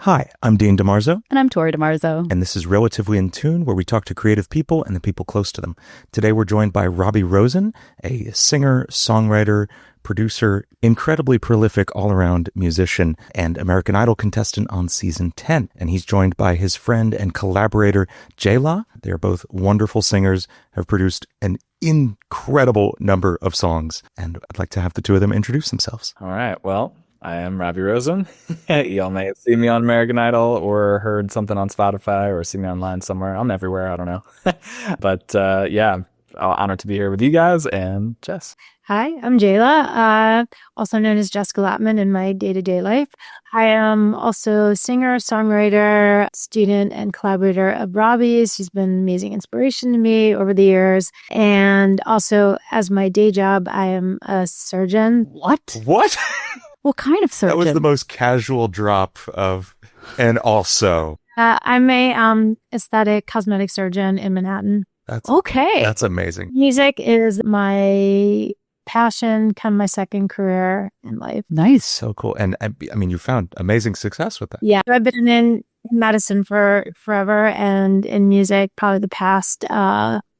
Hi, I'm Dean DeMarzo. And I'm Tori DeMarzo. And this is Relatively in Tune, where we talk to creative people and the people close to them. Today we're joined by Robbie Rosen, a singer, songwriter, producer, incredibly prolific all-around musician, and American Idol contestant on season 10. And he's joined by his friend and collaborator, JeLa. They're both wonderful singers, have produced an incredible number of songs. And I'd like to have the two of them introduce themselves. All right. Well, I am Robbie Rosen. Y'all may have seen me on American Idol or heard something on Spotify or see me online somewhere. I'm everywhere. I don't know. But yeah, honored to be here with you guys and Jess. Hi, I'm JeLa, also known as Jessica Lattman in my day-to-day life. I am also singer, songwriter, student, and collaborator of Robbie's. He's been an amazing inspiration to me over the years. And also, as my day job, I am a surgeon. What? What? What kind of surgeon? That was the most casual drop of, and also. I'm a aesthetic cosmetic surgeon in Manhattan. That's okay. That's amazing. Music is my passion, kind of my second career in life. Nice. So cool. And I mean, you found amazing success with that. Yeah. I've been in medicine for forever and in music probably the past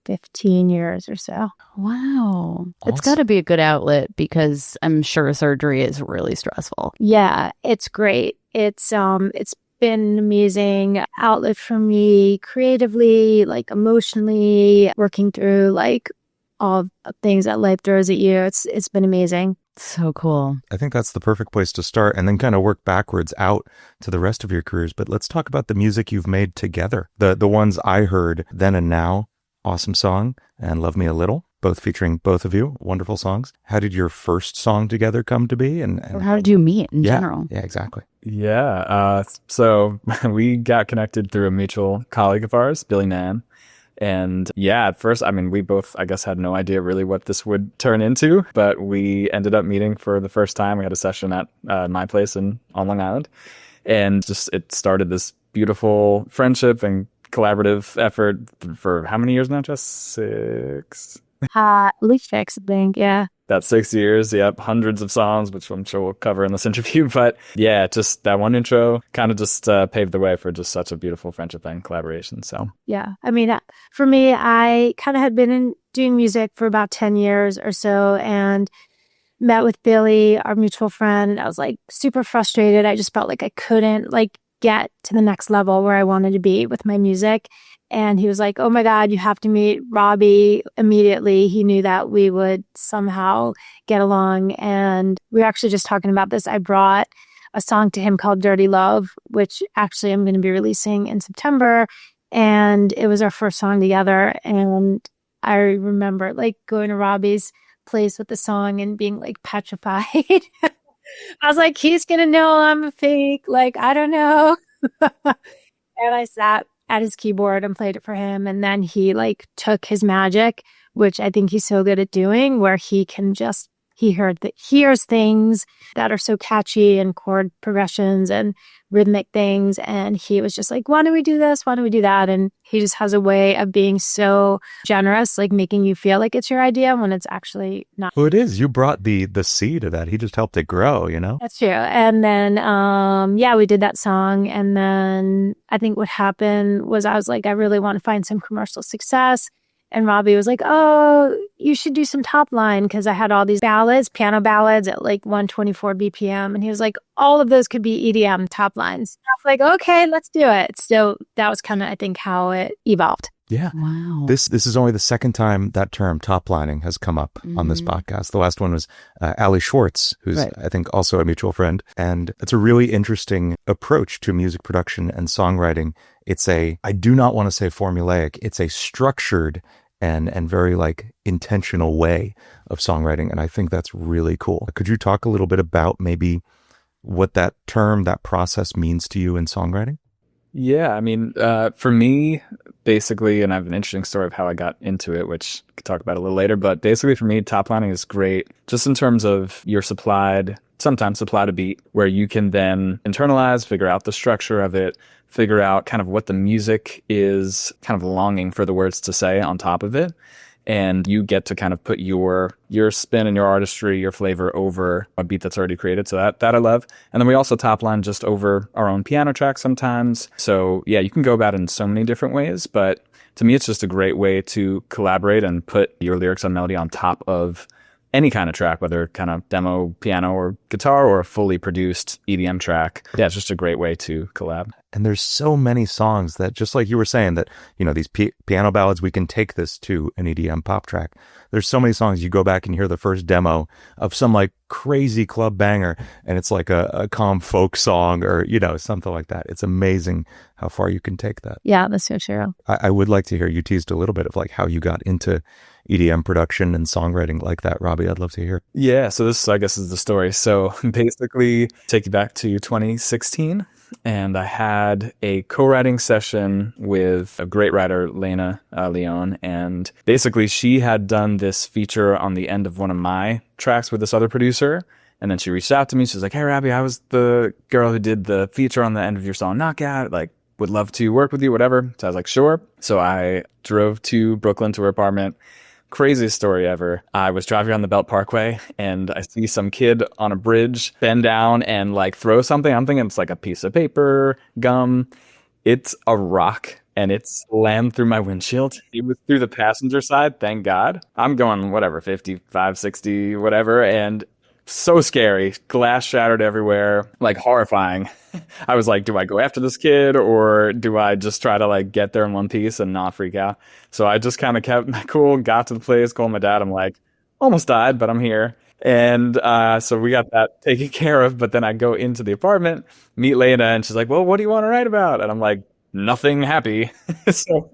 15 years or so. Wow. Awesome. It's got to be a good outlet because I'm sure surgery is really stressful. Yeah, it's great. It's been an amazing outlet for me creatively, like emotionally, working through like all the things that life throws at you. It's been amazing. So cool. I think that's the perfect place to start and then kind of work backwards out to the rest of your careers. But let's talk about the music you've made together. The ones I heard, Then and Now, awesome song, and Love Me a Little, both featuring both of you, wonderful songs. How did your first song together come to be? And or how did you meet in general? Yeah, exactly. Yeah. So we got connected through a mutual colleague of ours, Billy Nan. And yeah, at first, I mean, we both, I guess, had no idea really what this would turn into, but we ended up meeting for the first time. We had a session at my place on Long Island, and just it started this beautiful friendship and collaborative effort for how many years now, Jess? 6? At least 6, I think, yeah. That's 6 years, yep. Hundreds of songs, which I'm sure we'll cover in this interview. But yeah, just that one intro kind of just paved the way for just such a beautiful friendship and collaboration. So yeah, I mean, for me, I kind of had been doing music for about 10 years or so and met with Billy, our mutual friend. And I was like super frustrated. I just felt like I couldn't like get to the next level where I wanted to be with my music. And he was like, oh my God, you have to meet Robbie immediately. He knew that we would somehow get along. And we were actually just talking about this. I brought a song to him called Dirty Love, which actually I'm going to be releasing in September. And it was our first song together. And I remember like going to Robbie's place with the song and being like petrified. I was like, he's going to know I'm a fake. Like, I don't know. And I sat at his keyboard and played it for him. And then he like took his magic, which I think he's so good at doing, where he can just, hears things that are so catchy and chord progressions and rhythmic things. And he was just like, why don't we do this? Why don't we do that? And he just has a way of being so generous, like making you feel like it's your idea when it's actually not. Well, it is. You brought the seed of that. He just helped it grow, you know? That's true. And then, yeah, we did that song. And then I think what happened was I was like, I really want to find some commercial success. And Robbie was like, oh, you should do some top line, because I had all these ballads, piano ballads at like 124 BPM. And he was like, all of those could be EDM top lines. I was like, okay, let's do it. So that was kind of, I think, how it evolved. Yeah. Wow. This is only the second time that term toplining has come up on this podcast. The last one was Ali Schwartz, who's right. I think also a mutual friend. And it's a really interesting approach to music production and songwriting. I do not want to say formulaic. It's a structured and very like intentional way of songwriting. And I think that's really cool. Could you talk a little bit about maybe what that term, that process means to you in songwriting? yeah, I mean, for me, basically, and I have an interesting story of how I got into it, which I could talk about a little later, but basically for me, toplining is great just in terms of you're sometimes supplied a beat where you can then internalize, figure out the structure of it, figure out kind of what the music is kind of longing for the words to say on top of it. and you get to kind of put your spin and your artistry, your flavor over a beat that's already created. So that I love. And then we also top line just over our own piano track sometimes. So yeah, you can go about it in so many different ways, but to me, it's just a great way to collaborate and put your lyrics and melody on top of any kind of track, whether kind of demo, piano, or guitar, or a fully produced EDM track. Yeah, it's just a great way to collab. And there's so many songs that, just like you were saying, that, you know, these piano ballads, we can take this to an EDM pop track. There's so many songs you go back and hear the first demo of some like crazy club banger, and it's like a calm folk song or, you know, something like that. It's amazing how far you can take that. Yeah, that's so true. I would like to hear you teased a little bit of like how you got into EDM production and songwriting like that, Robbie. I'd love to hear. Yeah, so this, I guess, is the story. So basically, take you back to 2016. And I had a co-writing session with a great writer, Lena Leon. And basically, she had done this feature on the end of one of my tracks with this other producer. And then she reached out to me. She was like, "Hey, Robbie, I was the girl who did the feature on the end of your song, Knockout. Like, would love to work with you, whatever." So I was like, "Sure." So I drove to Brooklyn to her apartment. Craziest story ever. I was driving on the Belt Parkway and I see some kid on a bridge bend down and like throw something. I'm thinking it's like a piece of paper, gum. It's a rock and it slammed through my windshield. It was through the passenger side, thank God. I'm going whatever, 55, 60, whatever. And so scary. Glass shattered everywhere, like horrifying. I was like, do I go after this kid or do I just try to like get there in one piece and not freak out? So I just kind of kept my cool, got to the place, called my dad. I'm like, almost died, but I'm here. And so we got that taken care of. But then I go into the apartment, meet Lena, and she's like, "Well, what do you want to write about?" And I'm like, "Nothing happy." So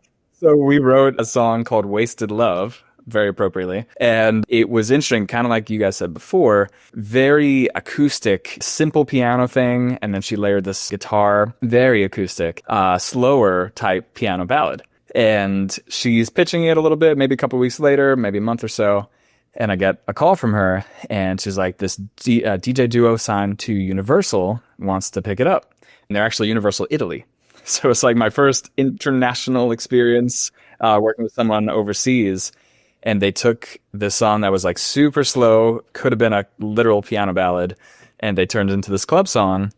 we wrote a song called Wasted Love, very appropriately. And it was interesting, kind of like you guys said before, very acoustic, simple piano thing. And then she layered this guitar, very acoustic, slower type piano ballad. And she's pitching it a little bit, maybe a couple weeks later, maybe a month or so. And I get a call from her and she's like, this DJ duo signed to Universal wants to pick it up. And they're actually Universal Italy. So it's like my first international experience working with someone overseas. And they took this song that was like super slow, could have been a literal piano ballad, and they turned it into this club song.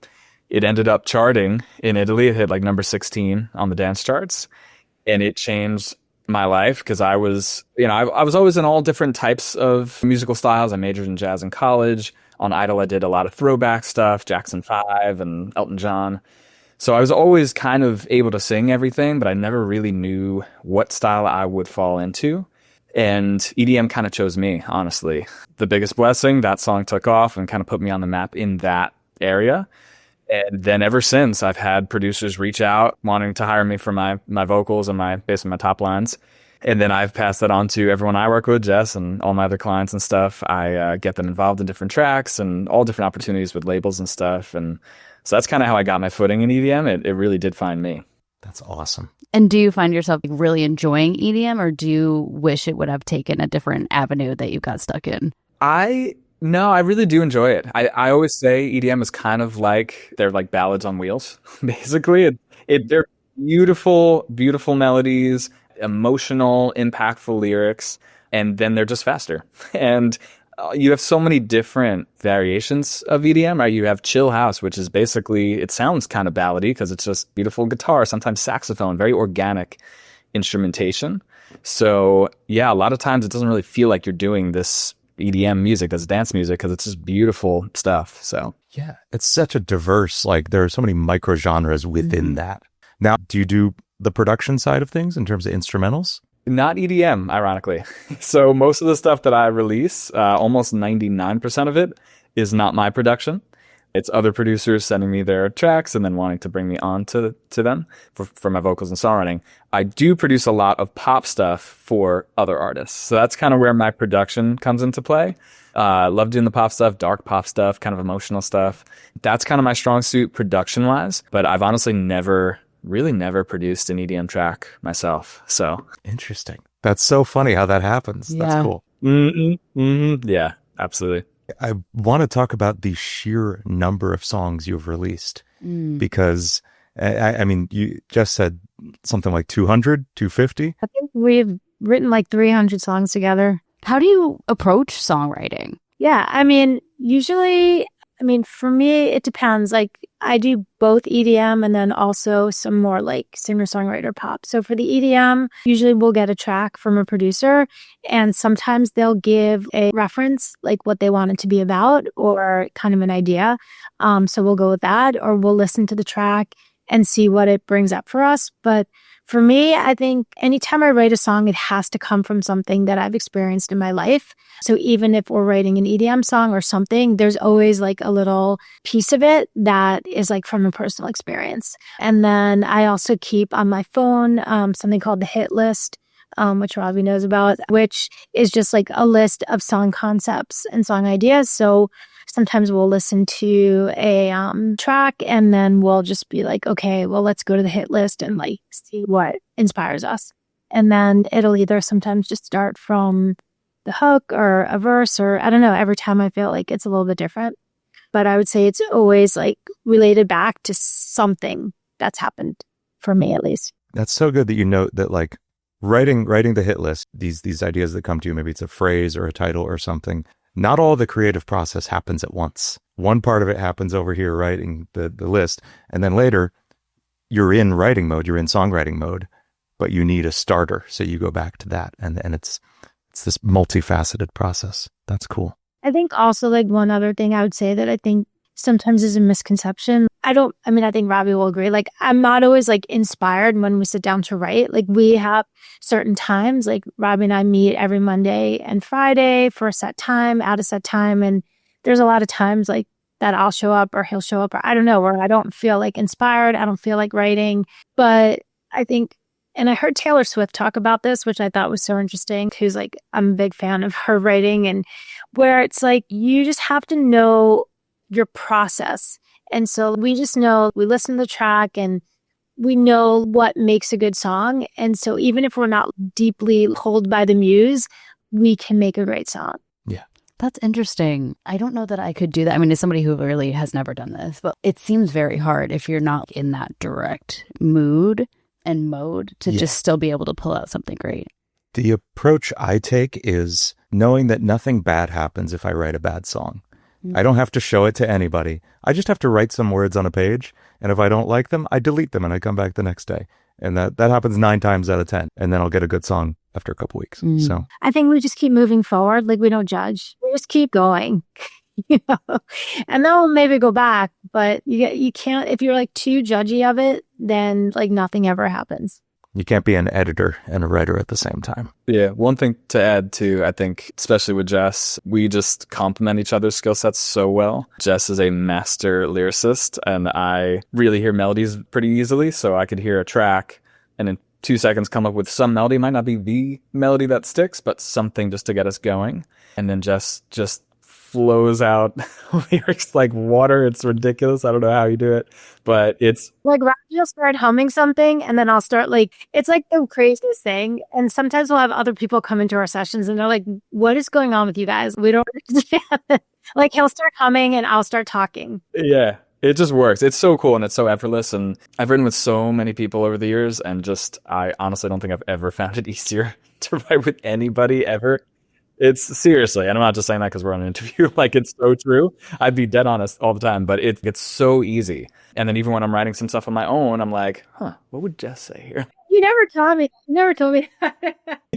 It ended up charting in Italy. It hit like number 16 on the dance charts. And it changed my life because I was, you know, I was always in all different types of musical styles. I majored in jazz in college. On Idol, I did a lot of throwback stuff, Jackson 5 and Elton John. So I was always kind of able to sing everything, but I never really knew what style I would fall into. And EDM kind of chose me, honestly. The biggest blessing, that song took off and kind of put me on the map in that area. And then ever since, I've had producers reach out wanting to hire me for my vocals and basically my top lines. And then I've passed that on to everyone I work with, Jess, and all my other clients and stuff. I get them involved in different tracks and all different opportunities with labels and stuff. And so that's kind of how I got my footing in EDM. It really did find me. That's awesome. And do you find yourself really enjoying EDM, or do you wish it would have taken a different avenue that you got stuck in? No, I really do enjoy it. I always say EDM is kind of like, they're like ballads on wheels, basically. They're beautiful, beautiful melodies, emotional, impactful lyrics, and then they're just faster. And you have so many different variations of EDM, right? You have chill house, which is basically, it sounds kind of ballady because it's just beautiful guitar, sometimes saxophone, very organic instrumentation. So yeah, a lot of times it doesn't really feel like you're doing this EDM music, this dance music, because it's just beautiful stuff. So yeah, it's such a diverse, like there are so many micro genres within that. Now, do you do the production side of things in terms of instrumentals? Not EDM, ironically. So most of the stuff that I release, almost 99% of it is not my production. It's other producers sending me their tracks and then wanting to bring me on to them for my vocals and songwriting. I do produce a lot of pop stuff for other artists. So that's kind of where my production comes into play. I love doing the pop stuff, dark pop stuff, kind of emotional stuff. That's kind of my strong suit production-wise. But I've honestly never produced an EDM track myself. So interesting. That's so funny how that happens. Yeah. That's cool. Yeah, absolutely. I want to talk about the sheer number of songs you've released because, I mean, you just said something like 200, 250? I think we've written like 300 songs together. How do you approach songwriting? Yeah, I mean, usually, for me, it depends. Like, I do both EDM and then also some more like singer-songwriter pop. So for the EDM, usually we'll get a track from a producer, and sometimes they'll give a reference, like what they want it to be about, or kind of an idea. So we'll go with that, or we'll listen to the track and see what it brings up for us. But for me, I think anytime I write a song, it has to come from something that I've experienced in my life. So even if we're writing an EDM song or something, there's always like a little piece of it that is like from a personal experience. And then I also keep on my phone something called the hit list, which Robbie knows about, which is just like a list of song concepts and song ideas. So sometimes we'll listen to a track and then we'll just be like, okay, well, let's go to the hit list and like see what inspires us. And then it'll either sometimes just start from the hook or a verse, or I don't know, every time I feel like it's a little bit different. But I would say it's always like related back to something that's happened, for me at least. That's so good that you note that, like, writing the hit list, these ideas that come to you, maybe it's a phrase or a title or something. Not all the creative process happens at once. One part of it happens over here writing the list, and then later you're in writing mode, you're in songwriting mode, but you need a starter, so you go back to that, and it's this multifaceted process. That's cool. I think also like one other thing I would say that I think sometimes is a misconception. I think Robbie will agree. Like, I'm not always like inspired when we sit down to write. Like, we have certain times, like Robbie and I meet every Monday and Friday for a set time, at a set time. And there's a lot of times like that I'll show up or he'll show up, or I don't know, where I don't feel like inspired. I don't feel like writing. But I think, and I heard Taylor Swift talk about this, which I thought was so interesting, who's like, I'm a big fan of her writing, and where it's like, you just have to know your process. And so we just know, we listen to the track and we know what makes a good song. And so even if we're not deeply pulled by the muse, we can make a great song. Yeah. That's interesting. I don't know that I could do that. I mean, as somebody who really has never done this, but it seems very hard if you're not in that direct mood and mode to just still be able to pull out something great. The approach I take is knowing that nothing bad happens if I write a bad song. I don't have to show it to anybody. I just have to write some words on a page, and if I don't like them, I delete them and I come back the next day. And that happens 9 times out of 10, and then I'll get a good song after a couple weeks. So I think we just keep moving forward. Like, we don't judge. We just keep going. And then we'll maybe go back, but you can't, if you're like too judgy of it, then like nothing ever happens. you can't be an editor and a writer at the same time. Yeah, one thing to add too, I think, especially with Jess, we just complement each other's skill sets so well. Jess is a master lyricist, and I really hear melodies pretty easily, so I could hear a track and in 2 seconds come up with some melody. It might not be the melody that sticks, but something just to get us going. And then Jess just flows out lyrics like water. It's ridiculous. I don't know how you do it, but it's like Robbie will start humming something, and then I'll start like, it's like the craziest thing. And sometimes we'll have other people come into our sessions and they're like, what is going on with you guys? We don't understand it. Like, he'll start humming and I'll start talking. Yeah, it just works. It's so cool and it's so effortless. And I've written with so many people over the years, and just, I honestly don't think I've ever found it easier to write with anybody ever. It's seriously, and I'm not just saying that because we're on an interview, like, it's so true. I'd be dead honest all the time, but it gets so easy. And then even when I'm writing some stuff on my own, I'm like, what would Jess say here? You never told me. You never told me.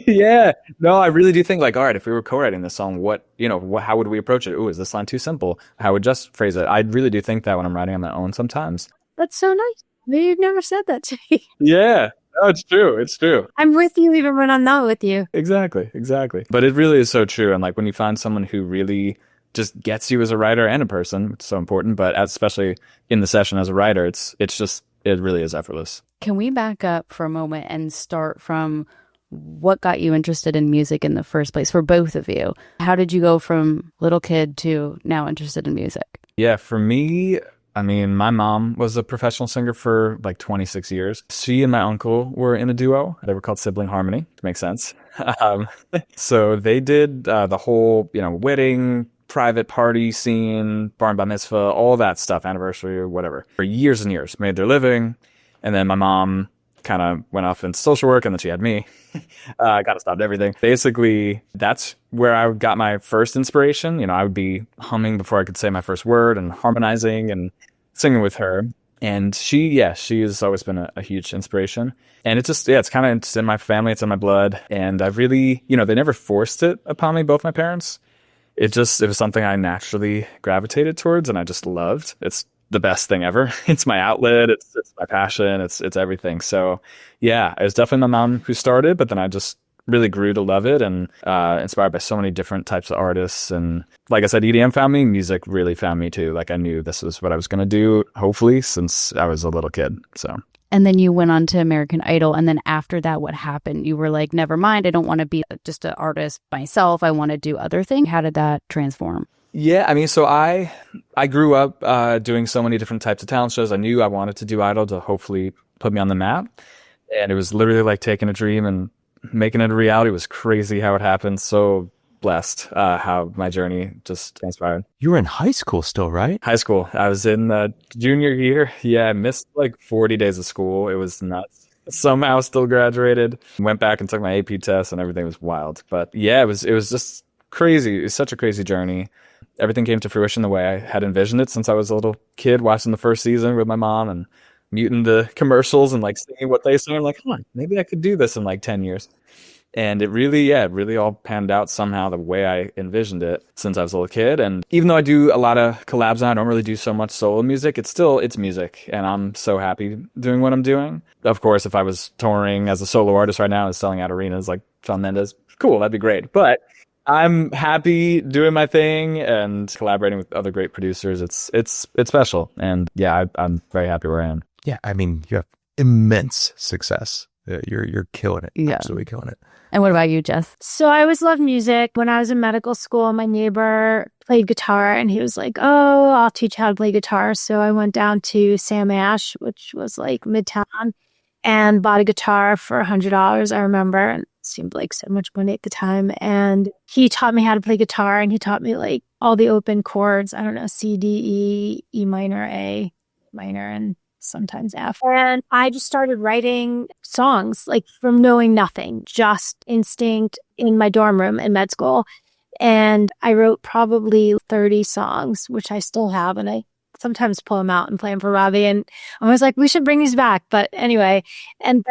Yeah. No, I really do think, like, all right, if we were co-writing this song, how would we approach it? Ooh, is this line too simple? How would Jess phrase it? I really do think that when I'm writing on my own sometimes. That's so nice. You've never said that to me. Yeah. No, it's true. It's true. I'm with you even when I'm not with you. Exactly. But it really is so true. And like, when you find someone who really just gets you as a writer and a person, it's so important, but especially in the session as a writer, it really is effortless. Can we back up for a moment and start from what got you interested in music in the first place for both of you? How did you go from little kid to now interested in music? Yeah, for me, I mean, my mom was a professional singer for like 26 years. She and my uncle were in a duo. They were called Sibling Harmony, to make sense. So they did the whole, wedding, private party scene, barn bar mitzvah, all that stuff, anniversary or whatever, for years and years. Made their living. And then my mom kind of went off into social work, and then she had me. I kind of stopped everything. Basically, that's where I got my first inspiration. You know, I would be humming before I could say my first word and harmonizing and singing with her. And she has always been a huge inspiration. And it's just, it's kind of in my family, it's in my blood. And I really, you know, they never forced it upon me, both my parents. It was something I naturally gravitated towards and I just loved. It's the best thing ever. It's my outlet. It's my passion. It's everything. So yeah, it was definitely my mom who started, but then I just really grew to love it and inspired by so many different types of artists. And like I said, EDM found me, music really found me too. Like I knew this was what I was going to do, hopefully, since I was a little kid. So. And then you went on to American Idol. And then after that, what happened? You were like, never mind. I don't want to be just an artist myself. I want to do other things. How did that transform? Yeah, I mean, so I grew up doing so many different types of talent shows. I knew I wanted to do Idol to hopefully put me on the map. And it was literally like taking a dream and making it a reality. It was crazy how it happened. So blessed how my journey just transpired. You were in high school still, right? High school. I was in junior year. Yeah, I missed like 40 days of school. It was nuts. Somehow still graduated. Went back and took my AP test and everything was wild. But yeah, it was just crazy. It was such a crazy journey. Everything came to fruition the way I had envisioned it since I was a little kid watching the first season with my mom and muting the commercials and like singing what they sang. I'm like, come on, maybe I could do this in like 10 years. And it really all panned out somehow the way I envisioned it since I was a little kid. And even though I do a lot of collabs and I don't really do so much solo music, it's music. And I'm so happy doing what I'm doing. Of course, if I was touring as a solo artist right now and selling out arenas like Shawn Mendes, cool, that'd be great. But I'm happy doing my thing and collaborating with other great producers. It's special. And yeah, I'm very happy where I am. Yeah, I mean, you have immense success. You're killing it. Yeah. Absolutely killing it. And what about you, Jess? So I always loved music. When I was in medical school, my neighbor played guitar and he was like, oh, I'll teach you how to play guitar. So I went down to Sam Ash, which was like Midtown, and bought a guitar for $100, I remember. And it seemed like so much money at the time. And he taught me how to play guitar and he taught me like all the open chords. I don't know, C, D, E, E minor, A minor, and sometimes F. And I just started writing songs like from knowing nothing, just instinct in my dorm room in med school. And I wrote probably 30 songs, which I still have. And I sometimes pull them out and play them for Robbie. And I was like, we should bring these back. But anyway, and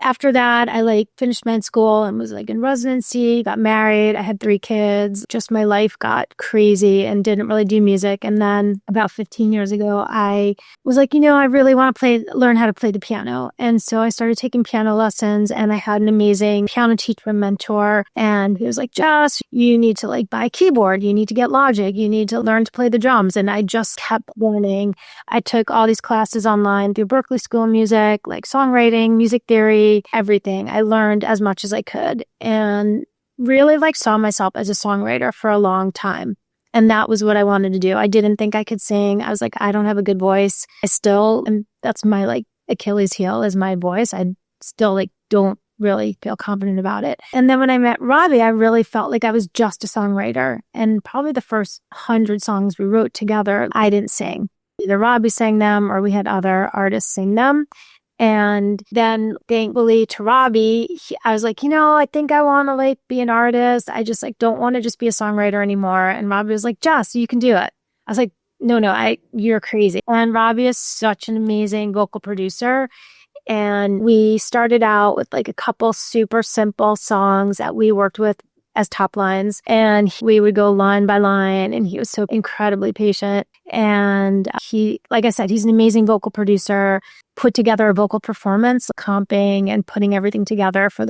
after that, I like finished med school and was like in residency, got married. I had 3 kids. Just my life got crazy and didn't really do music. And then about 15 years ago, I was like, I really want to learn how to play the piano. And so I started taking piano lessons and I had an amazing piano teacher and mentor. And he was like, Jess, you need to like buy a keyboard. You need to get Logic. You need to learn to play the drums. And I just kept learning. I took all these classes online through Berklee School of Music, like songwriting, music theory, everything. I learned as much as I could and really like saw myself as a songwriter for a long time. And that was what I wanted to do. I didn't think I could sing. I was like, I don't have a good voice. And that's my like Achilles heel is my voice. I still like don't really feel confident about it. And then when I met Robbie, I really felt like I was just a songwriter. And probably the first 100 songs we wrote together, I didn't sing. Either Robbie sang them or we had other artists sing them. And then thankfully to Robbie, I was like, I think I want to like be an artist. I just like don't want to just be a songwriter anymore. And Robbie was like, Jess, you can do it. I was like, no, you're crazy. And Robbie is such an amazing vocal producer. And we started out with like a couple super simple songs that we worked with as top lines. And we would go line by line. And he was so incredibly patient. And he, like I said, he's an amazing vocal producer, put together a vocal performance, comping and putting everything together for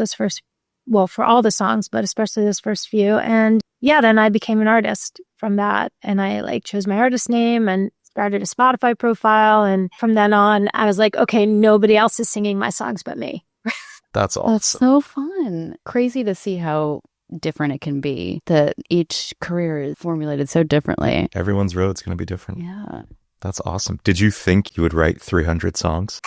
for all the songs, but especially this first few. And yeah, then I became an artist from that. And I like chose my artist name and started a Spotify profile. And from then on, I was like, okay, nobody else is singing my songs but me. That's awesome. That's so fun. Crazy to see how different it can be, that each career is formulated so differently. Everyone's road's going to be different. Yeah. That's awesome. Did you think you would write 300 songs?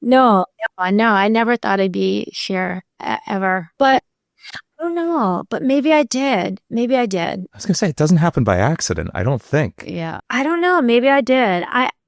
No, I never thought I'd be here ever. But I don't know. But maybe I did. I was going to say, it doesn't happen by accident, I don't think. Yeah. I don't know. Maybe I did.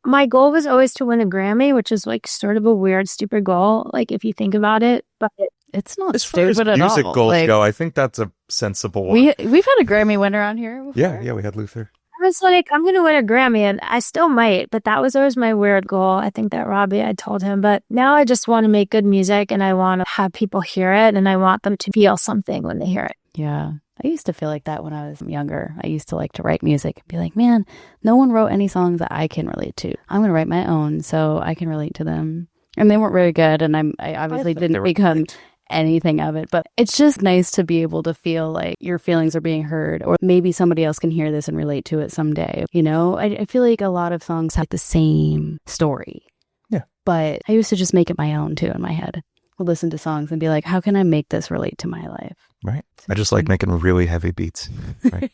My goal was always to win a Grammy, which is like sort of a weird, stupid goal, like if you think about it. But it's not as far as stupid at all. music goals Like, go, I think that's a sensible one. we've had a Grammy winner on here before. Yeah, we had Luther. I was like, I'm going to win a Grammy, and I still might, but that was always my weird goal. I think that Robbie, I told him, but now I just want to make good music, and I want to have people hear it, and I want them to feel something when they hear it. Yeah. I used to feel like that when I was younger. I used to like to write music and be like, man, no one wrote any songs that I can relate to. I'm going to write my own so I can relate to them. And they weren't very good, and I obviously didn't become anything of it, but it's just nice to be able to feel like your feelings are being heard, or maybe somebody else can hear this and relate to it someday. You know, I feel like a lot of songs have the same story. Yeah. But I used to just make it my own too in my head. I'll listen to songs and be like, how can I make this relate to my life? Right. I just like making really heavy beats. Right.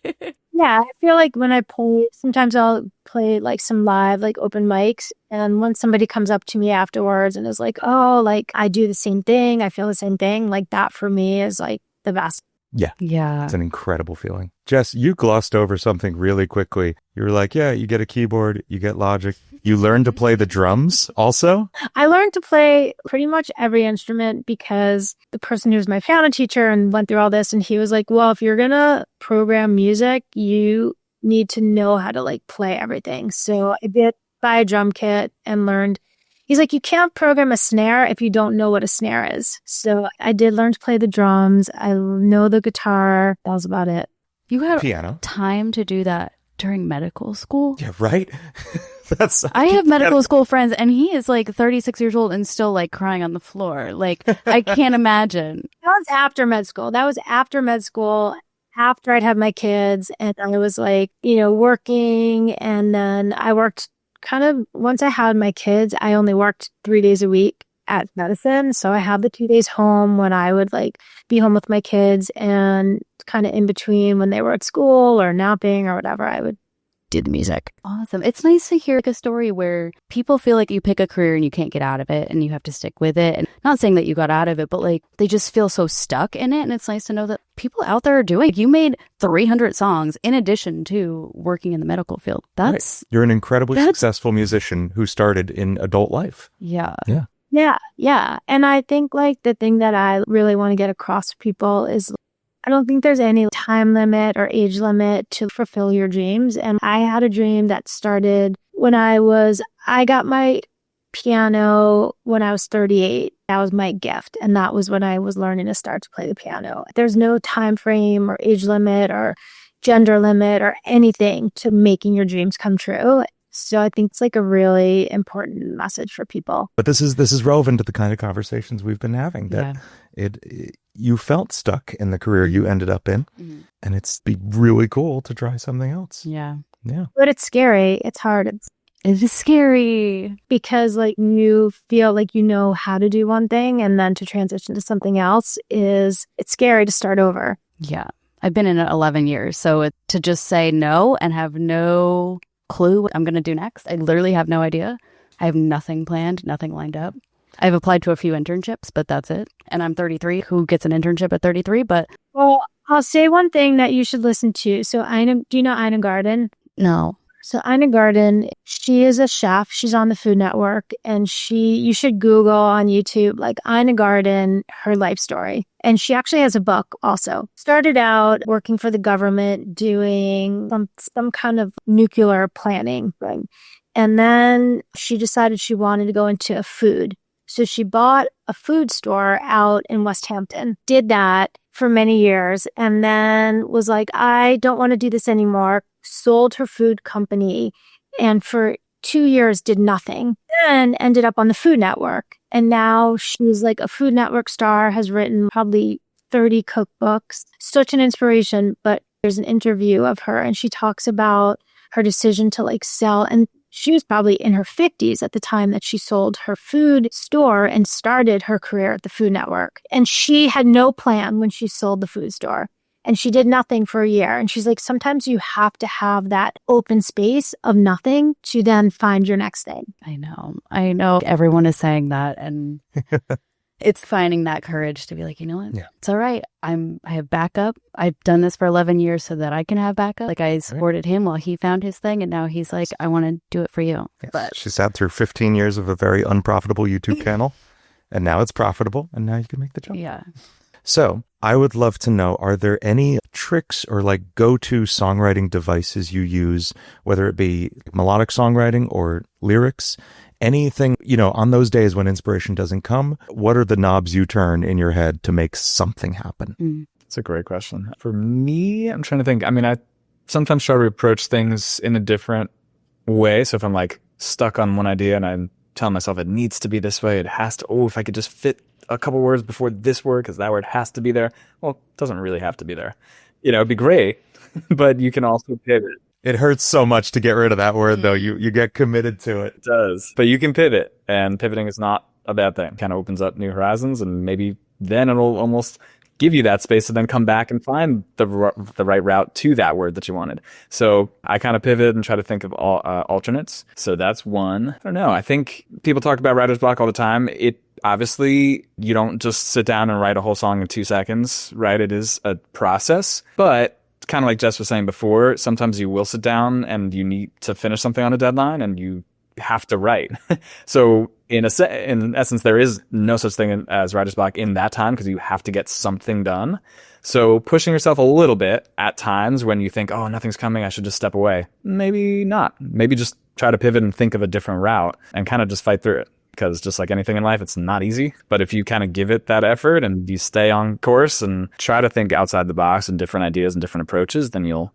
Yeah, I feel like when I play, sometimes I'll play like some live, like open mics. And when somebody comes up to me afterwards and is like, oh, like I do the same thing, I feel the same thing, like that for me is like the best. Yeah. Yeah. It's an incredible feeling. Jess, you glossed over something really quickly. You were like, yeah, you get a keyboard, you get Logic. You learn to play the drums also? I learned to play pretty much every instrument because the person who was my piano teacher and went through all this, and he was like, well, if you're going to program music, you need to know how to like play everything. So I did buy a drum kit and learned. He's like, you can't program a snare if you don't know what a snare is. So I did learn to play the drums. I know the guitar. That was about it. You had Piano. time to do that during medical school? Yeah, right? I have medical school friends, and he is like 36 years old and still like crying on the floor. Like, I can't imagine. That was after med school. After I'd had my kids, and I was like, working. And then I worked once I had my kids, I only worked 3 days a week at medicine. So I had the 2 days home when I would like be home with my kids, and kind of in between when they were at school or napping or whatever, I would do the music. Awesome. It's nice to hear like a story where people feel like you pick a career and you can't get out of it and you have to stick with it. And not saying that you got out of it, but like they just feel so stuck in it. And it's nice to know that people out there are doing it. You made 300 songs in addition to working in the medical field. That's right. You're an incredibly successful musician who started in adult life. Yeah. Yeah. And I think like the thing that I really want to get across to people is I don't think there's any time limit or age limit to fulfill your dreams. And I had a dream that started when I got my piano when I was 38. That was my gift. And that was when I was learning to start to play the piano. There's no time frame or age limit or gender limit or anything to making your dreams come true. So I think it's like a really important message for people. But this is relevant to the kind of conversations we've been having, that you felt stuck in the career you ended up in, and it's be really cool to try something else. Yeah. But it's scary. It's hard. It is scary because like you feel like you know how to do one thing, and then to transition to something else it's scary to start over. Yeah. I've been in it 11 years. So to just say no and have no clue what I'm going to do next. I literally have no idea. I have nothing planned, nothing lined up. I've applied to a few internships, but that's it. And I'm 33. Who gets an internship at 33? But well, I'll say one thing that you should listen to. So do you know Ina Garten? No. So Ina Garten, she is a chef. She's on the Food Network, and you should Google on YouTube, like Ina Garten, her life story. And she actually has a book also. Started out working for the government, doing some kind of nuclear planning thing. And then she decided she wanted to go into food. So she bought a food store out in West Hampton, did that for many years, and then was like, I don't want to do this anymore. Sold her food company, and for 2 years did nothing. Then ended up on the Food Network. And now she's like a Food Network star, has written probably 30 cookbooks. Such an inspiration. But there's an interview of her, and she talks about her decision to like sell. And she was probably in her 50s at the time that she sold her food store and started her career at the Food Network. And she had no plan when she sold the food store. And she did nothing for a year. And she's like, sometimes you have to have that open space of nothing to then find your next thing. I know. Everyone is saying that. And It's finding that courage to be like, you know what? Yeah. It's all right. I have backup. I've done this for 11 years so that I can have backup. Like I supported him while he found his thing, and now he's like, I want to do it for you. Yes. But She sat through 15 years of a very unprofitable YouTube channel, and now it's profitable, and now you can make the jump. yeah. So I would love to know, are there any tricks or like go-to songwriting devices you use, whether it be melodic songwriting or lyrics? Anything, on those days when inspiration doesn't come, what are the knobs you turn in your head to make something happen? That's a great question. For me, I'm trying to think. I mean, I sometimes try to approach things in a different way. So if I'm like stuck on one idea and I'm telling myself it needs to be this way, it has to, if I could just fit a couple words before this word because that word has to be there. Well, it doesn't really have to be there. It'd be great, but you can also pivot. It hurts so much to get rid of that word, though. You get committed to it. It does. But you can pivot, and pivoting is not a bad thing. Kind of opens up new horizons, and maybe then it'll almost give you that space to then come back and find the right route to that word that you wanted. So I kind of pivot and try to think of alternates. So that's one. I don't know. I think people talk about writer's block all the time. Obviously, you don't just sit down and write a whole song in 2 seconds, right? It is a process, but kind of like Jess was saying before, sometimes you will sit down and you need to finish something on a deadline and you have to write. So in essence, there is no such thing as writer's block in that time because you have to get something done. So pushing yourself a little bit at times when you think, nothing's coming, I should just step away. Maybe not. Maybe just try to pivot and think of a different route and kind of just fight through it. Because just like anything in life, it's not easy. But if you kind of give it that effort and you stay on course and try to think outside the box and different ideas and different approaches, then you'll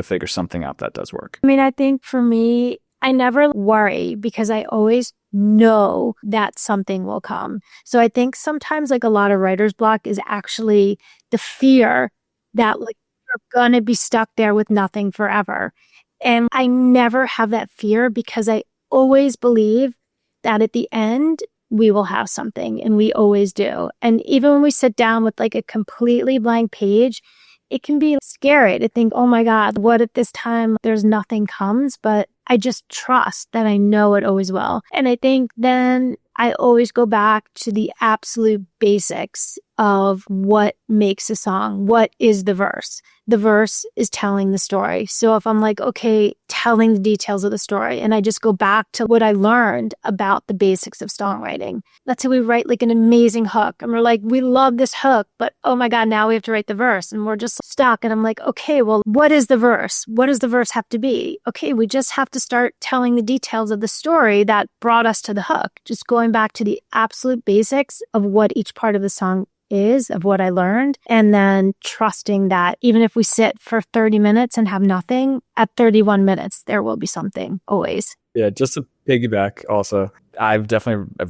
figure something out that does work. I mean, I think for me, I never worry because I always know that something will come. So I think sometimes like a lot of writer's block is actually the fear that like you're going to be stuck there with nothing forever. And I never have that fear because I always believe that at the end, we will have something, and we always do. And even when we sit down with like a completely blank page, it can be scary to think, oh my God, what if this time there's nothing comes? But I just trust that I know it always will. And I think then I always go back to the absolute basics of what makes a song. What is the verse? The verse is telling the story. So if I'm like, okay, telling the details of the story, and I just go back to what I learned about the basics of songwriting. Let's say we write like an amazing hook and we're like, we love this hook, but oh my God, now we have to write the verse and we're just stuck. And I'm like, okay, well, what is the verse? What does the verse have to be? Okay, we just have to start telling the details of the story that brought us to the hook. Just going back to the absolute basics of what each part of the song is, of what I learned, and then trusting that even if we sit for 30 minutes and have nothing, at 31 minutes, there will be something, always. Yeah, just to piggyback also, I've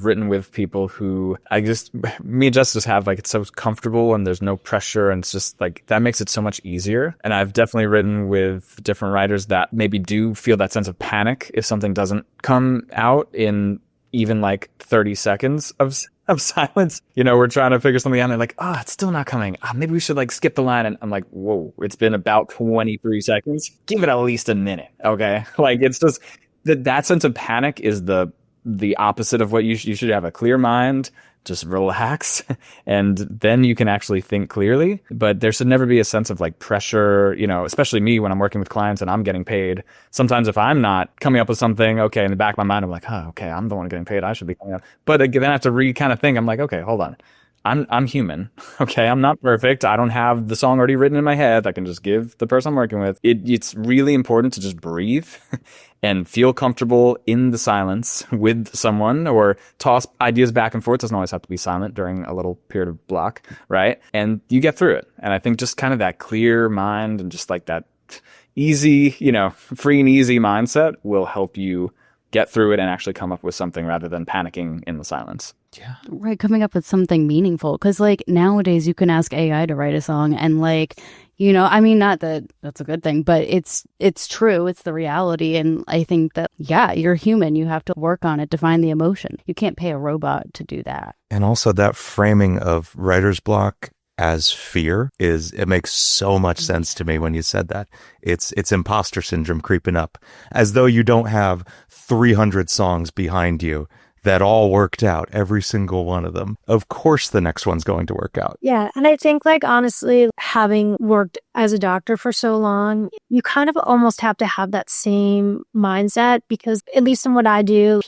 written with people who me and Jess just have like, it's so comfortable and there's no pressure and it's just like, that makes it so much easier. And I've definitely written with different writers that maybe do feel that sense of panic if something doesn't come out in even like 30 seconds of silence. We're trying to figure something out and they're like, it's still not coming. Maybe we should like skip the line. And I'm like, whoa, it's been about 23 seconds. Give it at least a minute. Okay. Like it's just that sense of panic is the opposite of what you should have. A clear mind, just relax, and then you can actually think clearly. But there should never be a sense of like pressure, especially me when I'm working with clients and I'm getting paid. Sometimes if I'm not coming up with something, okay, in the back of my mind, I'm like, okay, I'm the one getting paid. I should be coming up. But then I have to kind of think, I'm like, okay, hold on. I'm human. Okay. I'm not perfect. I don't have the song already written in my head. I can just give the person I'm working with. It's really important to just breathe and feel comfortable in the silence with someone, or toss ideas back and forth. It doesn't always have to be silent during a little period of block, right? And you get through it. And I think just kind of that clear mind and just like that easy, free and easy mindset will help you get through it and actually come up with something rather than panicking in the silence. Yeah. Right. Coming up with something meaningful. Because like nowadays you can ask AI to write a song and like, I mean, not that that's a good thing, but it's true. It's the reality. And I think that, you're human. You have to work on it to find the emotion. You can't pay a robot to do that. And also that framing of writer's block as fear it makes so much sense to me when you said that. It's imposter syndrome creeping up, as though you don't have 300 songs behind you that all worked out, every single one of them. Of course, the next one's going to work out. Yeah. And I think, like, honestly, having worked as a doctor for so long, you kind of almost have to have that same mindset, because at least in what I do,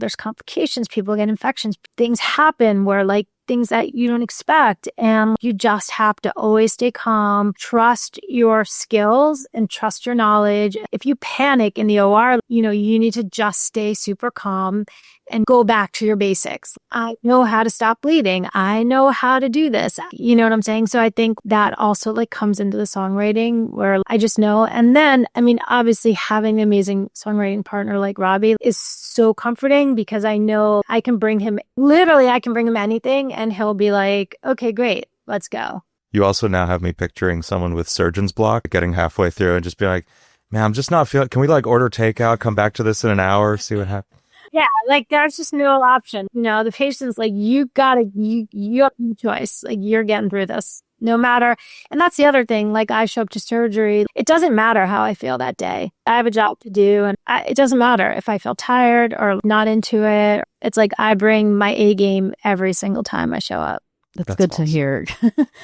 there's complications, people get infections, things happen where, like, things that you don't expect. And you just have to always stay calm, trust your skills and trust your knowledge. If you panic in the OR, you need to just stay super calm and go back to your basics. I know how to stop bleeding. I know how to do this. You know what I'm saying? So I think that also, like, comes into the songwriting, where I just know. And then, I mean, obviously having an amazing songwriting partner like Robbie is so comforting, because I know I can bring him anything and he'll be like, okay, great, let's go. You also now have me picturing someone with surgeon's block getting halfway through and just be like, man, I'm just not feeling, can we, like, order takeout, come back to this in an hour, see what happens? Yeah, like, there's just no option. The patient's like, you have no choice. Like, you're getting through this no matter. And that's the other thing. Like, I show up to surgery. It doesn't matter how I feel that day. I have a job to do, and it doesn't matter if I feel tired or not into it. It's like I bring my A game every single time I show up. That's good awesome to hear.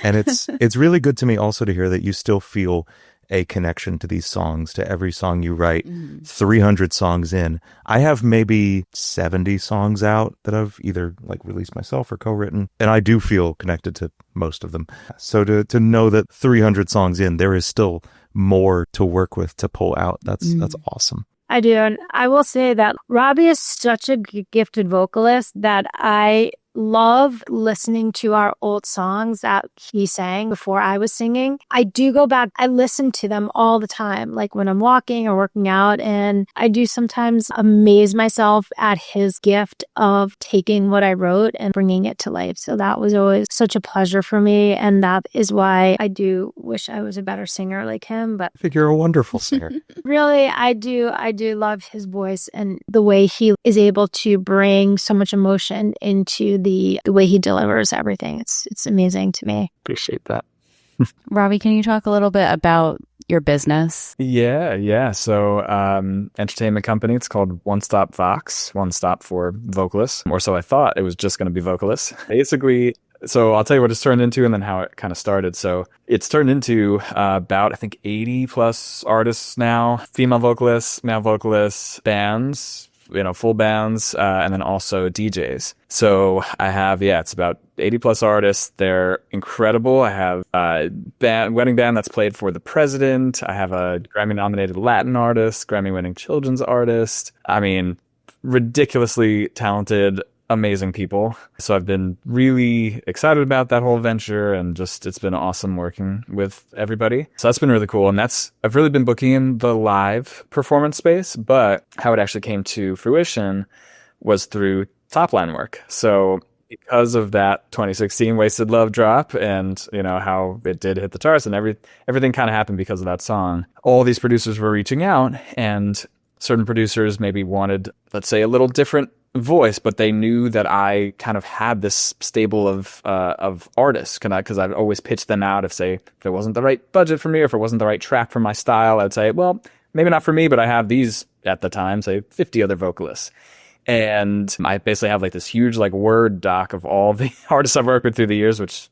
And it's really good to me also to hear that you still feel a connection to these songs, to every song you write. 300 songs in. I have maybe 70 songs out that I've either, like, released myself or co-written, and I do feel connected to most of them. So to know that 300 songs in, there is still more to work with, to pull out. That's awesome. I do. And I will say that Robbie is such a gifted vocalist that I love listening to our old songs that he sang before I was singing. I do go back. I listen to them all the time, like when I'm walking or working out. And I do sometimes amaze myself at his gift of taking what I wrote and bringing it to life. So that was always such a pleasure for me. And that is why I do wish I was a better singer like him. But I think you're a wonderful singer. Really, I do love his voice and the way he is able to bring so much emotion into the way he delivers everything. It's amazing to me. Appreciate that. Robbie, can you talk a little bit about your business? Yeah. So, entertainment company. It's called One Stop Vox. One stop for vocalists, or so I thought it was just going to be vocalists. Basically. So I'll tell you what it's turned into and then how it kind of started. So it's turned into about, I think, 80 plus artists now, female vocalists, male vocalists, bands, full bands, and then also DJs. So I have, it's about 80 plus artists. They're incredible. I have a wedding band that's played for the president. I have a Grammy nominated Latin artist, Grammy winning children's artist. I mean, ridiculously talented, amazing people. So I've been really excited about that whole venture, and just it's been awesome working with everybody. So that's been really cool. And I've really been booking in the live performance space, but how it actually came to fruition was through top-line work. So because of that 2016 Wasted Love drop and, how it did hit the charts and everything kind of happened because of that song, all these producers were reaching out, and certain producers maybe wanted, let's say, a little different voice, but they knew that I kind of had this stable of artists, because I've always pitched them out. If it wasn't the right budget for me, or if it wasn't the right track for my style, I'd say, well, maybe not for me, but I have these at the time, say 50 other vocalists. And I basically have like this huge like Word doc of all the artists I've worked with through the years, which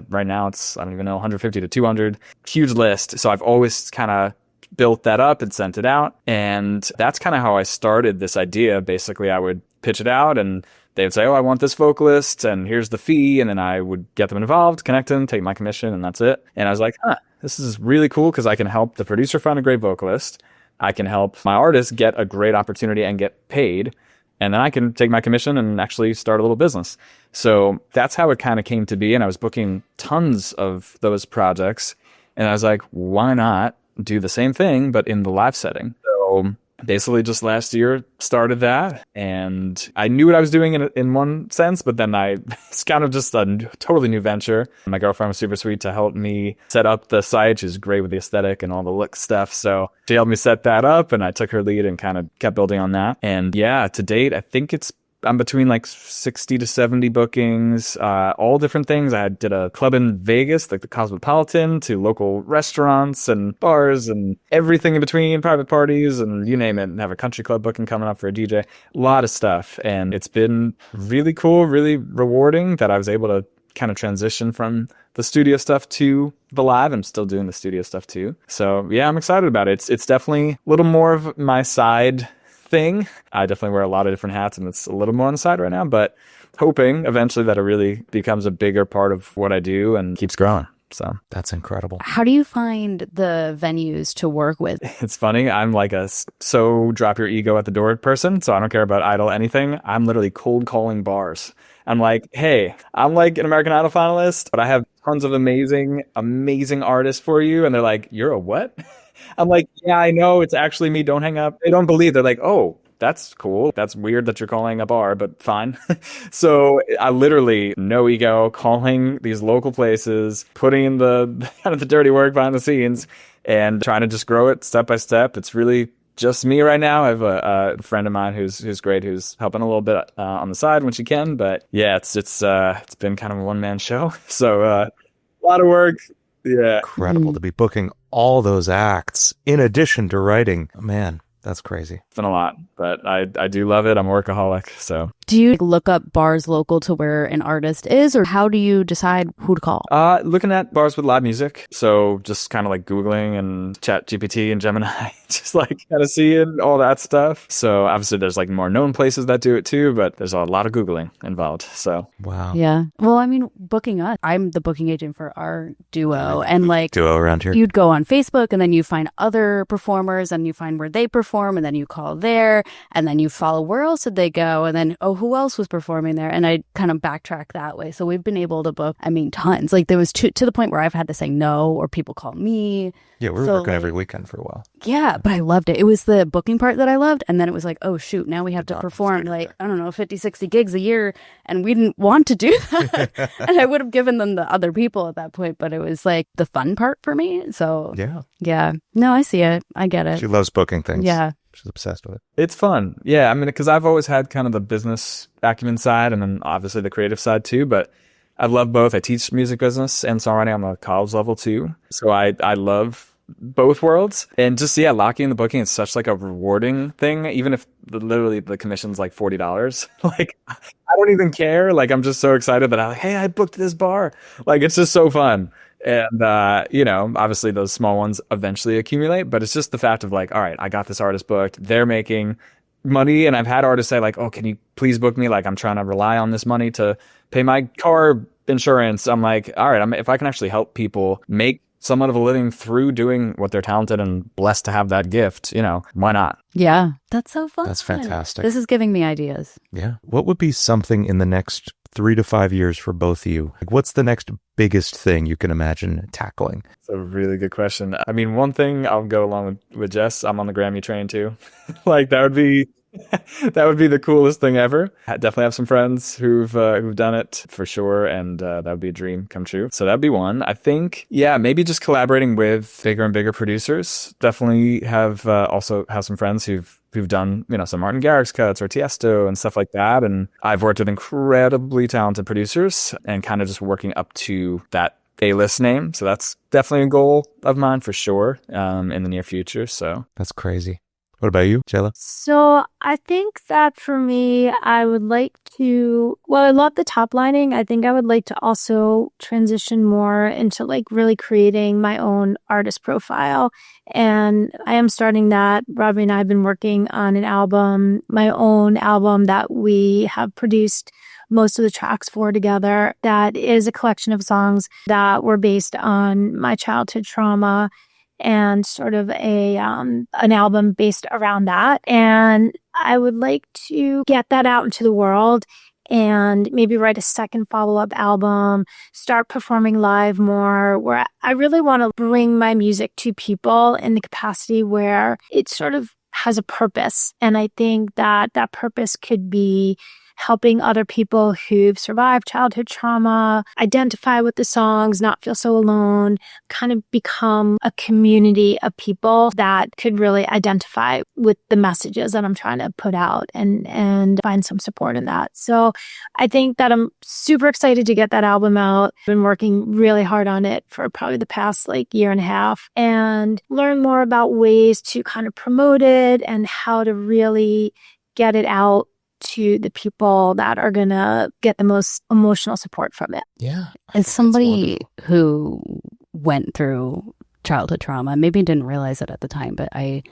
right now it's, I don't even know, 150 to 200, huge list. So I've always kind of built that up and sent it out. And that's kind of how I started this idea. Basically, I would pitch it out and they would say, oh, I want this vocalist and here's the fee. And then I would get them involved, connect them, take my commission, and that's it. And I was like, this is really cool because I can help the producer find a great vocalist. I can help my artist get a great opportunity and get paid. And then I can take my commission and actually start a little business. So that's how it kind of came to be. And I was booking tons of those projects. And I was like, why not do the same thing, but in the live setting? So basically just last year started that. And I knew what I was doing in one sense, but then it's kind of just a totally new venture. My girlfriend was super sweet to help me set up the site. She's great with the aesthetic and all the look stuff. So she helped me set that up and I took her lead and kind of kept building on that. And yeah, to date, I think it's I'm between like 60 to 70 bookings, all different things. I did a club in Vegas, like the Cosmopolitan, to local restaurants and bars and everything in between, private parties and you name it, and have a country club booking coming up for a DJ. A lot of stuff. And it's been really cool, really rewarding that I was able to kind of transition from the studio stuff to the live. I'm still doing the studio stuff too. So yeah, I'm excited about it. It's definitely a little more of my side thing. I definitely wear a lot of different hats and it's a little more on the side right now, but hoping eventually that it really becomes a bigger part of what I do and keeps growing. So that's incredible. How do you find the venues to work with? It's funny. I'm like a so drop your ego at the door person. So I don't care about Idol anything. I'm literally cold calling bars. I'm like, hey, I'm like an American Idol finalist, but I have tons of amazing artists for you. And they're like, you're a what? I'm like, yeah, I know. It's actually me. Don't hang up. They don't believe. They're like, oh, that's cool. That's weird that you're calling a bar, but fine. So I literally, no ego, calling these local places, putting in the kind of the dirty work behind the scenes and trying to just grow it step by step. It's really just me right now. I have a friend of mine who's great, who's helping a little bit on the side when she can. But yeah, it's been kind of a one-man show. So a lot of work. Yeah. Incredible to be booking all those acts in addition to writing. Man, that's crazy. It's been a lot, but I do love it. I'm a workaholic, so. Do you look up bars local to where an artist is, or how do you decide who to call? Looking at bars with live music. So just kind of like Googling and Chat GPT and Gemini, just like kind of seeing all that stuff. So obviously there's like more known places that do it too, but there's a lot of Googling involved. So. Wow. Yeah. Well, I mean, booking us, I'm the booking agent for our duo, and like duo around here. You'd go on Facebook and then you find other performers and you find where they perform and then you call there and then you follow where else did they go and then, oh, who else was performing there? And I kind of backtrack that way. So we've been able to book, I mean, tons. Like there was to the point where I've had to say no or people call me. Yeah, we were working every weekend for a while. Yeah, but I loved it. It was the booking part that I loved. And then it was like, oh, shoot, now we have to perform like, I don't know, 50, 60 gigs a year. And we didn't want to do that. And I would have given them the other people at that point. But it was like the fun part for me. So yeah. No, I see it. I get it. She loves booking things. Yeah. She's obsessed with it. It's fun. Yeah. I mean, because I've always had kind of the business acumen side and then obviously the creative side too. But I love both. I teach music business and songwriting on the college level too. So I love both worlds. And just, locking in the booking is such like a rewarding thing. Even if literally the commission's like $40. Like, I don't even care. Like, I'm just so excited that I'm like, hey, I booked this bar. Like, it's just so fun. And, obviously those small ones eventually accumulate, but it's just the fact of like, all right, I got this artist booked. They're making money. And I've had artists say like, oh, can you please book me? Like, I'm trying to rely on this money to pay my car insurance. I'm like, all right, if I can actually help people make somewhat of a living through doing what they're talented and blessed to have that gift, why not? Yeah, that's so fun. That's fantastic. This is giving me ideas. Yeah. What would be something in the next 3 to 5 years for both of you? Like, what's the next biggest thing you can imagine tackling? It's a really good question. I mean, one thing I'll go along with Jess, I'm on the Grammy train too. Like that would be the coolest thing ever. I definitely have some friends who've done it for sure, and that would be a dream come true. So that'd be one. I think, maybe just collaborating with bigger and bigger producers. Definitely have also have some friends who've done some Martin Garrix cuts or Tiesto and stuff like that. And I've worked with incredibly talented producers and kind of just working up to that A-list name. So that's definitely a goal of mine for sure in the near future. So that's crazy. What about you, JeLa? So I think that for me, I would like to, I love the toplining. I think I would like to also transition more into like really creating my own artist profile. And I am starting that. Robbie and I have been working on an album, my own album that we have produced most of the tracks for together. That is a collection of songs that were based on my childhood trauma and sort of an album based around that. And I would like to get that out into the world and maybe write a second follow-up album, start performing live more, where I really want to bring my music to people in the capacity where it sort of has a purpose. And I think that that purpose could be helping other people who've survived childhood trauma identify with the songs, not feel so alone, kind of become a community of people that could really identify with the messages that I'm trying to put out and find some support in that. So I think that I'm super excited to get that album out. I've been working really hard on it for probably the past year and a half, and learn more about ways to kind of promote it and how to really get it out to the people that are going to get the most emotional support from it. Yeah. As somebody who went through childhood trauma, maybe didn't realize it at the time, but I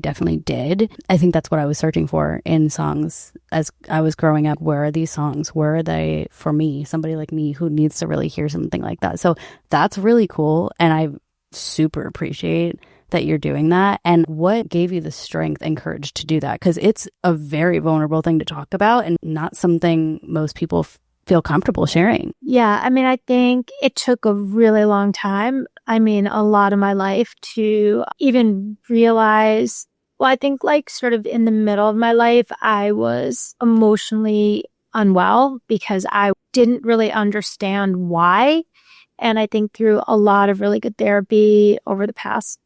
definitely did. I think that's what I was searching for in songs as I was growing up. Where are these songs? Where are they for me? Somebody like me who needs to really hear something like that. So that's really cool. And I super appreciate that you're doing that. And what gave you the strength and courage to do that? Because it's a very vulnerable thing to talk about and not something most people feel comfortable sharing. Yeah, I mean, I think it took a really long time. I mean, a lot of my life to even realize, well, I think sort of in the middle of my life, I was emotionally unwell because I didn't really understand why. And I think through a lot of really good therapy over the past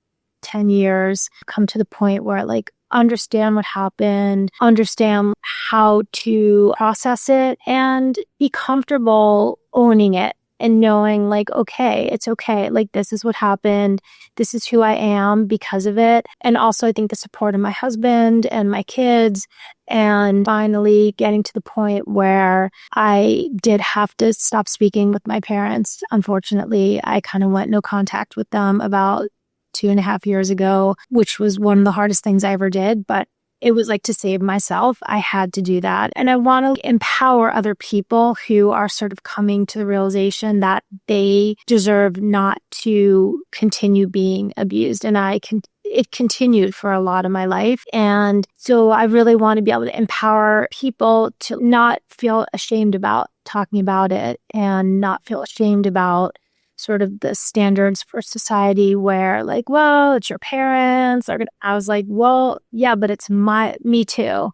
10 years, come to the point where understand what happened, understand how to process it, and be comfortable owning it and knowing okay, it's okay. This is what happened. This is who I am because of it. And also I think the support of my husband and my kids, and finally getting to the point where I did have to stop speaking with my parents. Unfortunately, I kind of went no contact with them about 2.5 years ago, which was one of the hardest things I ever did. But it was to save myself. I had to do that. And I want to empower other people who are sort of coming to the realization that they deserve not to continue being abused. And it continued for a lot of my life. And so I really want to be able to empower people to not feel ashamed about talking about it and not feel ashamed about sort of the standards for society where well, it's your parents. I was well, yeah, but it's me too,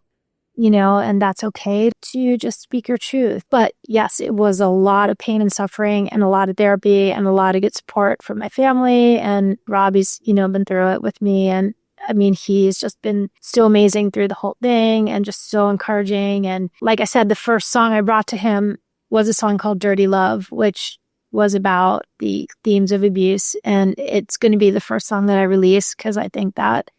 and that's okay to just speak your truth. But yes, it was a lot of pain and suffering and a lot of therapy and a lot of good support from my family. And Robbie's, been through it with me. And I mean, he's just been so amazing through the whole thing and just so encouraging. And like I said, the first song I brought to him was a song called Dirty Love, which was about the themes of abuse. And it's going to be the first song that I release because I think that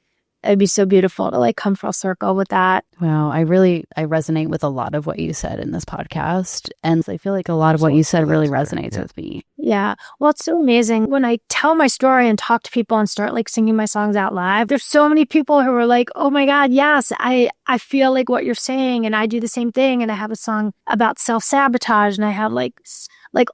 it'd be so beautiful to come full circle with that. Wow. I resonate with a lot of what you said in this podcast. And I feel like a lot of what you said really resonates with me. Yeah. Well, it's so amazing. When I tell my story and talk to people and start singing my songs out live, there's so many people who are oh my God, yes, I feel what you're saying. And I do the same thing. And I have a song about self-sabotage. And I have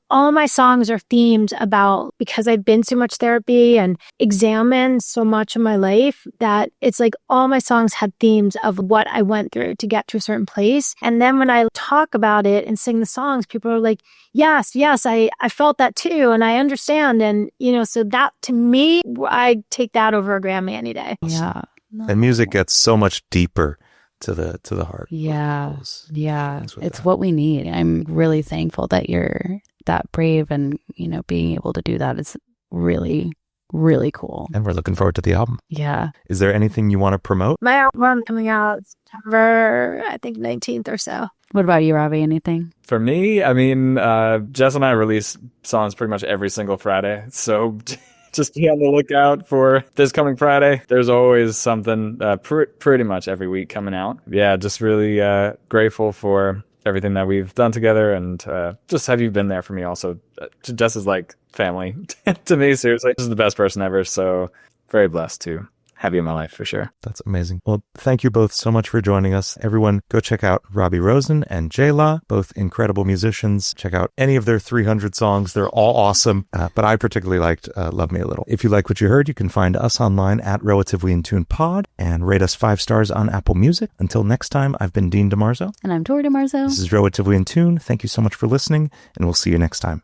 all my songs are themed about, because I've been through much therapy and examined so much of my life, that it's all my songs had themes of what I went through to get to a certain place. And then when I talk about it and sing the songs, people are yes, I felt that too. And I understand. And, so that to me, I take that over a Grammy any day. Yeah. And music gets so much deeper to the heart. Yeah. It's what we need. I'm really thankful that you're that brave, and being able to do that is really, really cool. And we're looking forward to the album. Yeah. Is there anything you want to promote? My album coming out September, I think 19th or so. What about you, Robbie? Anything? For me, I mean, Jess and I release songs pretty much every single Friday. So just be on the lookout for this coming Friday. There's always something pretty much every week coming out. Yeah, just really grateful for everything that we've done together, and just have you been there for me also. Jess is family to me, seriously. This is the best person ever, so very blessed to have you in my life for sure. That's amazing. Well, thank you both so much for joining us. Everyone, go check out Robbie Rosen and JeLa, both incredible musicians. Check out any of their 300 songs. They're all awesome, but I particularly liked Love Me a Little. If you like what you heard, you can find us online at Relatively In Tune Pod and rate us 5 stars on Apple Music. Until next time, I've been Dean DeMarzo. And I'm Tori DeMarzo. This is Relatively In Tune. Thank you so much for listening, and we'll see you next time.